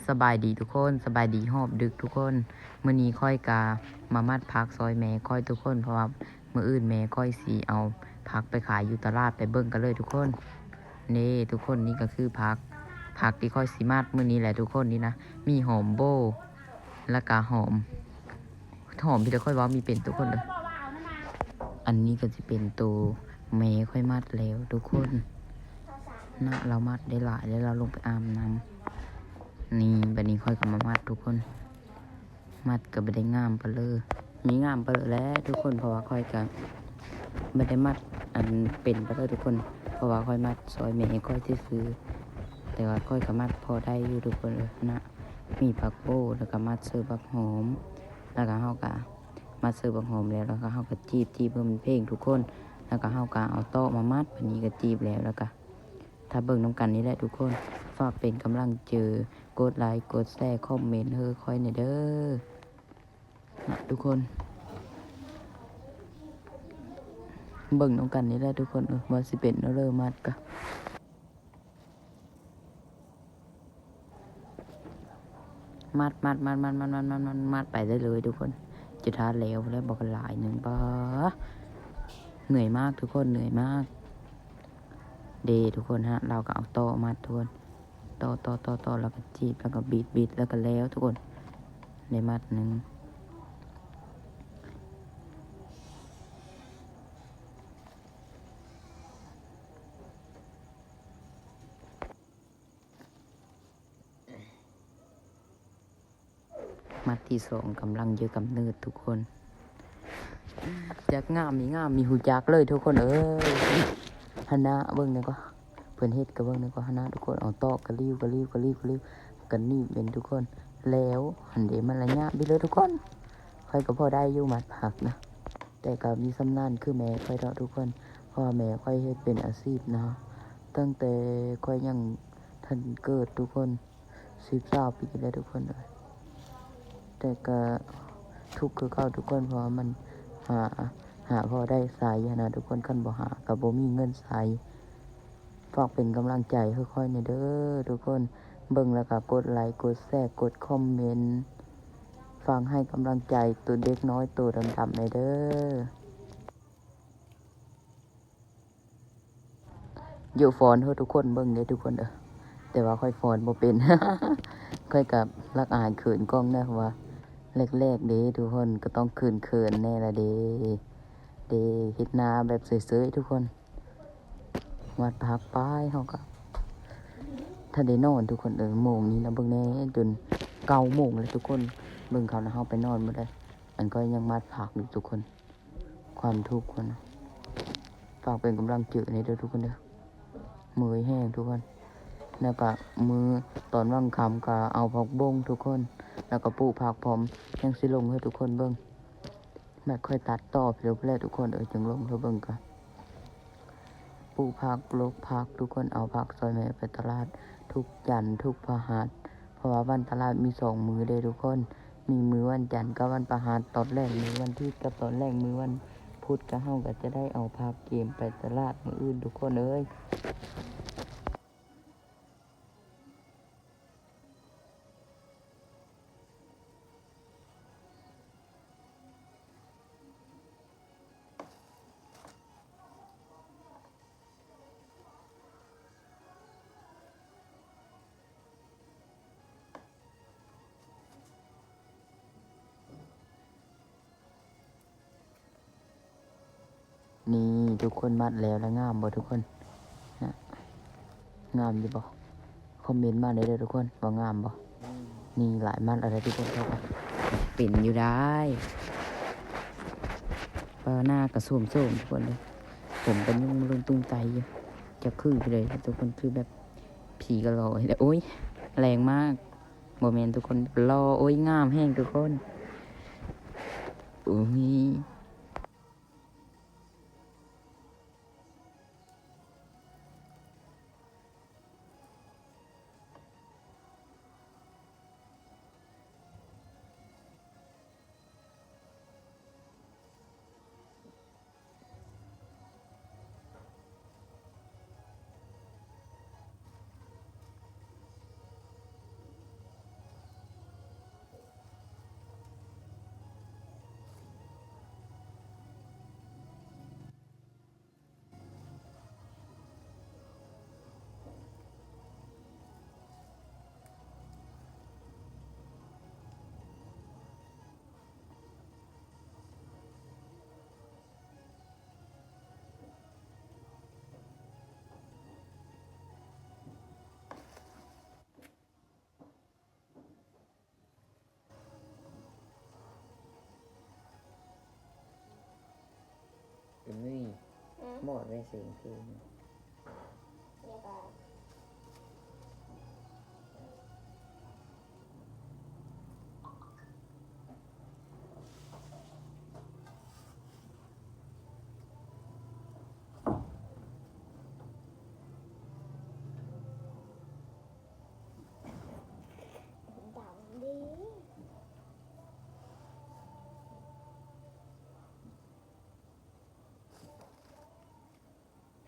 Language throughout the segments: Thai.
สบายดีทุกคนสบายดีหอบดึกทุกคนมื้อนี้ค่อยกามามัดพักซอยแม่ค่อยทุกคนเพราะว่ามื้ออื่นแม่ค่อยสีเอาพักไปขายอยู่ตลาดไปเบิ่งกันเลยทุกคนนี่ทุกคนนี่ก็คือพักที่ค่อยสีมัดมื้อนี้แหละทุกคนนี่นะมีหอมโบแล้วก็หอมที่เราค่อยว่ามีเป็นทุกคนเลยอันนี้ก็จะเป็นตัวแม่ค่อยมัดแล้วทุกคนนะเรามัดได้หลายแล้วเราลงไปอาบน้ำนี่บัดนี้ค่อยกับมามัดทุกคนมัดก็ไม่ได้งามไปเลยมีงามไปเลยแล้วทุกคนเพราะว่าค่อยกับไม่ได้มัดอันเป็นไปเลยทุกคนเพราะว่าค่อยมัดซอยแม่ค่อยที่ซื้อแต่ว่าค่อยกับมัดพอได้อยู่ทุกคนเลยนะมีผักโบ้แล้วก็มัดเสือผักหอมแล้วก็เฮากะมัดเสือผักหอมแล้วก็เฮากะจีบเพิ่มเพลงทุกคนแล้วก็เฮากะเอาโต๊ะมามัดบัดนี้ก็จีบแล้วก็ถ้าเบิ่งน้ำกันนี่แหละทุกคนฝากเป็นกำลังเจอกดไลค์กดแชร์คอมเมนต์คอยในเด้อนะทุกคนเบิ่งน้ำกันนี่แหละทุกคนว่าสิเป็นเริ่มมัดกะมัดไปได้เลยทุกคนจะทานแล้วบอกกันหลายหนึ่งปะเหนื่อยมากทุกคนเหนื่อยมากเดทุกคนฮะเราก็เอาโต๊ะมัดทุกคนต่อแล้วก็จีบแล้วก็บิดแล้วก็แล้วทุกคนในมัดหนึ่งมัดที่สองกำลังเยอะกำเนิดทุกคนจากงามมีหูจักเลยทุกคนฮานะเบิ้งเนี่ยก็เพื่อนเฮ็ดกับเบิ้งเนี่ยก็ฮานะทุกคนเอาตอกกระลิ้วกันนี่เป็นทุกคนแล้วหันเดมันระยะไปเลยทุกคนใครก็พอได้อยู่มัดผักนะแต่ก็มีสำนานคือแม่ค่อยเนาะทุกคนเพราะแม่ค่อยเฮ็ดเป็นอาชีพนะตั้งแต่ค่อยยังทันเกิดทุกคน19 ปีแล้วทุกคนเลยแต่ก็ทุกข์คือเก่าทุกคนเพราะมันหาพอได้ใส่นะทุกคนคันบ่หากับบ่มีเงินใส่ฝากเป็นกำลังใจค่อยๆในเด้อทุกคนเบิ่งแล้วก็กดไลค์กดแชร์กดคอมเมนต์ฟังให้กำลังใจตัวเด็กน้อยตัวดำๆในเด้ออยู่ฟอนเฮาทุกคนเบิ่งเด้อทุกคนแต่ว่าค่อยฟอนบ่เป็น ค่อยกับรักอายเขินกล้องนะว่าแรกๆเด้ทุกคนก็ต้องเขินแน่ละเด้เฮ็ดนาแบบเสยๆทุกคนวัดพักป้ายเฮาก็ถ้าได้นอนทุกคนโมงนี้นะเบิ่งแน่จน9 โมงแล้วทุกคนเบิ่งเขานะเฮาไปนอนบ่ได้มันก็ยังมัดพักอยู่ทุกคนความทุกข์คนฝากเป็นกำลังใจในเด้อทุกคนเด้อมือแห้งทุกคนแล้วก็มือตอนว่างคำก็เอาผักบงทุกคนแล้วก็ปลูกผักพร้อมยังสิลงให้ทุกคนเบิ่งแม่ค่อยตัดต่อเพื่อทุกคนจึงลงเพื่อเบิ่งกันปลูกผักปลูกผักทุกคนเอาผักซอยแม่ไปตลาดทุกจันทร์ทุกพฤหัสเพราะว่าวันตลาดมี2 มื้อเด้ทุกคนมีมื้อวันจันทร์กับวันพฤหัสตอนแรกมื้อวันที่กับตอนแรกมื้อวันพุธก็เฮาก็จะได้เอาผักเกมไปตลาดมื้ออื่นทุกคนนี่ทุกคนมัดแล้วงามบ่ทุกคนนะงามอยู่บ่คอมเมนต์มาได้เลยทุกคนว่างามบ่นี่หลายมัดอะไรทุกคนเข้าไปเป็นอยู่ได้หน้ากระโสมทุกคนเลยผมเป็นยุ่งลงตุ้งใจอยู่จะคือไปเลยทุกคนคือแบบผีกระโหลกแต่โอ้ยแรงมากโมเมนต์ทุกคนรอโอ้ยงามแห้งทุกคนอุ้ย ดไว้เสียงเพลงแล้วก็ดังดี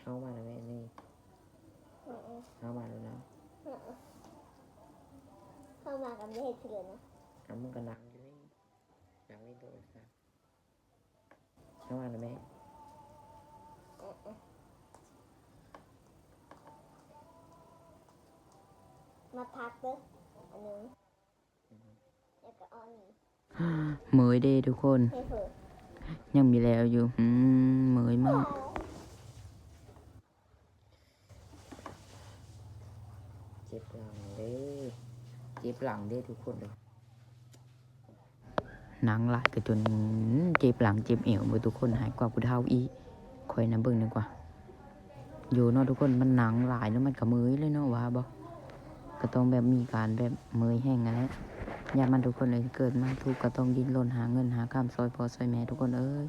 เข้ามาแล้วแม่นี่เข้ามาแล้วนะเข้ามากับไม่เห็นเสือนะเอามึงก็นั่งอยู่นี่นั่งนี่โทรศัพท์เข้ามาแล้วแม่มาพักเด้ออันนึงแล้วก็เอานี่เหมยเด้ทุกคน ให้เพิ่น ยังมีแล้วอยู่เหมยมากเจ็บหลังเด้เจ็บหลังเด้ทุกคนเลยหนังหลายก็จนเจ็บหลังเจ็บเอวเบ่ทุกคนหายกว่าผู้เฒ่าอีค่อยนะเบิ่งดีกว่าอยู่เนาะทุกคนมันหนังหลายแล้วมันก็เมยเลยเนาะว่าบ่ก็ต้องแบบมีการแบบเมยแห้งกันแหละอย่ามันทุกคนเลยเกิดมาทุกข์ก็ต้องดิ้นรนหาเงินหาข้ามซอยพ่อซอยแม่ทุกคนเอ้ย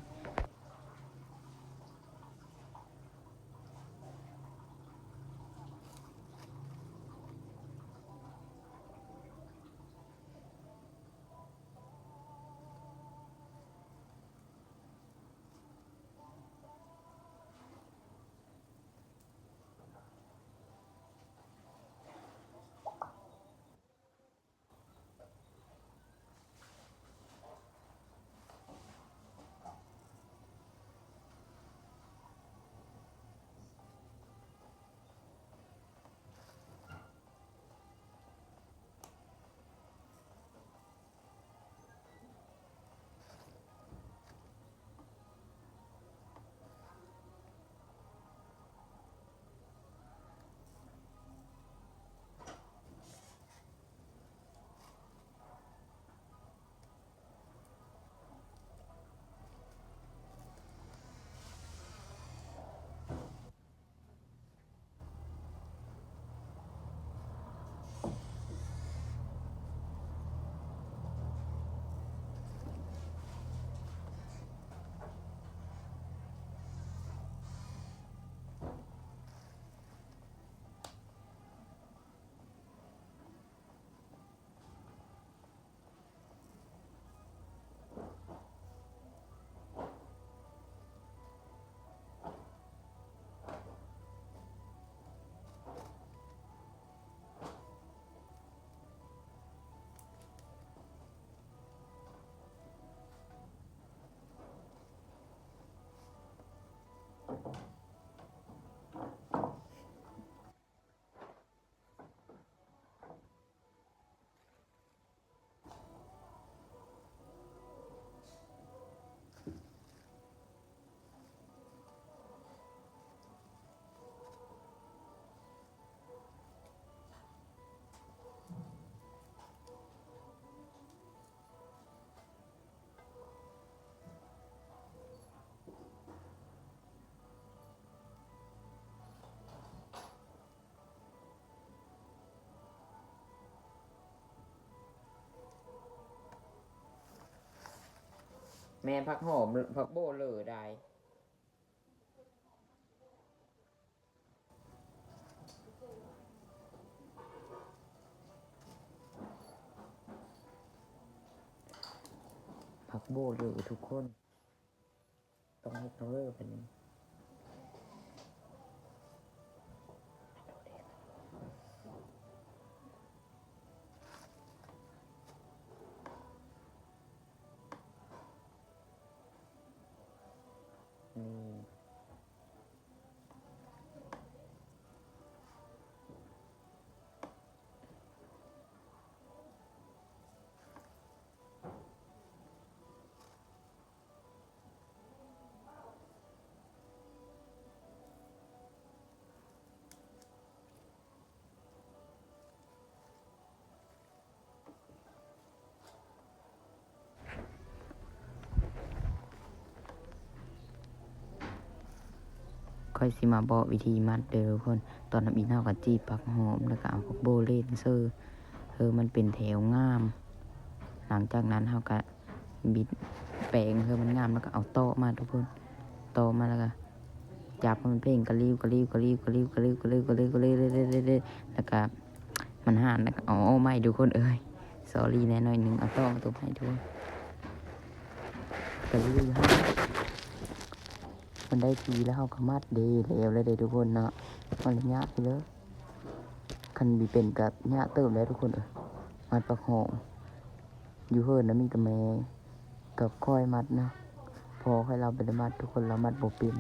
แม่ผักหอมผักโบเหลือได้ผักโบเหลือทุกคนต้องให้เขาเลิกกันนี้นี่ ค่อยสิมาบอกวิธีมัดเด้อทุกคนตอนทำอีเท่ากับจีบผักหอมแล้วก็เอาพวกโบเลนเซอร์มันเป็นแถวงามหลังจากนั้นเฮาก็บิดแปลงมันงามแล้วก็เอาโต๊ะมาทุกคนโต๊ะมาแล้วก็จับมันเพ่งกระลิ้วกระลิ้วกระลิ้วกระลิ้วกระลิ้วกระลิ้วกระลิ้วกระลิ้วแล้วก็มันห่านแล้วก็ไม่ทุกคนสอรี่แน่หน่อยหนึ่งเอาโต๊ะมาตัวให้ทุกคนกระลิ้วให้มันได้ทีแล้วเขาก็มัดเดย์แล้วเลยเดย์ทุกคนเนาะมันเลยยากไปเลยคันบีเป็นกับยากเติมแล้วทุกคนมัดประหองอยู่นะมีแต่แม่กับค่อยมัดนะพอให้เราไปมัดทุกคนเรามัดโบเป็น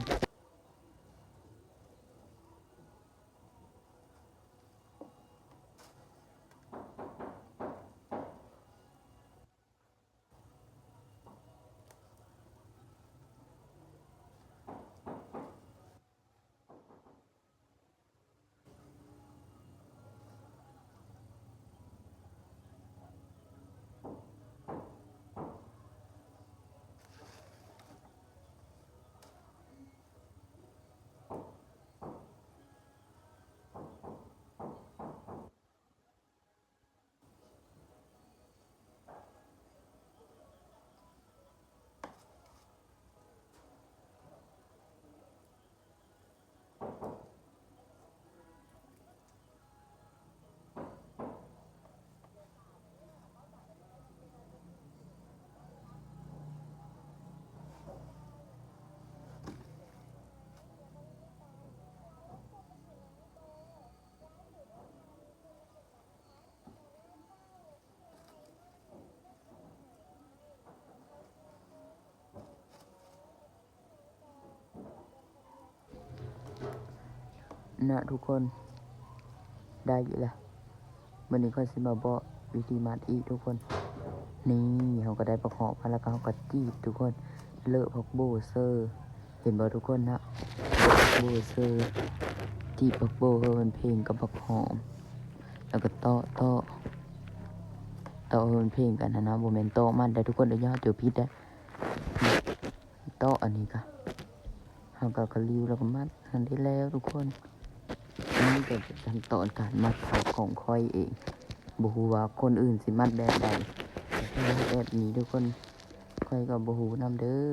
นะทุกคนได้อยู่แล้ววันนี้ก็สิมาบอกวิธีมัดอีกทุกคนนี่เขาก็ได้ประกอบมาแล้วก็เขาก็จีบทุกคนเลอะพักโบเซอร์เห็นบ่ทุกคนนะโบเซอร์จีบพักโบมันเพลงกับพักหอมแล้วก็ต่อมันเพลงกันนะโมเมนต์โตมันได้ทุกคนเดี๋ยวยอดเดี๋ยวพิษได้โตอันนี้ก็เขาก็กระลิ้วแล้วก็มัดทันได้แล้วทุกคนนี่เป็นขั้นตอนการมัดเผาของค่อยเองบูฮูว่าคนอื่นสิมัดแบบใดแบบนี้ทุกคนค่อยกับบูฮูนำเด้อ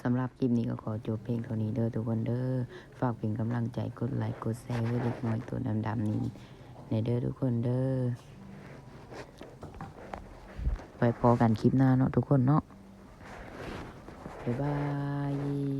สำหรับคลิปนี้ก็ขอจบเพลงเท่านี้เด้อทุกคนเด้อฝากเป็นกำลังใจกดไลค์กดแชร์ให้เด็กน้อยตัวดำๆนี้ในเด้อทุกคนเด้อไปพอกันคลิปหน้าเนาะทุกคนเนาะบ๊ายบาย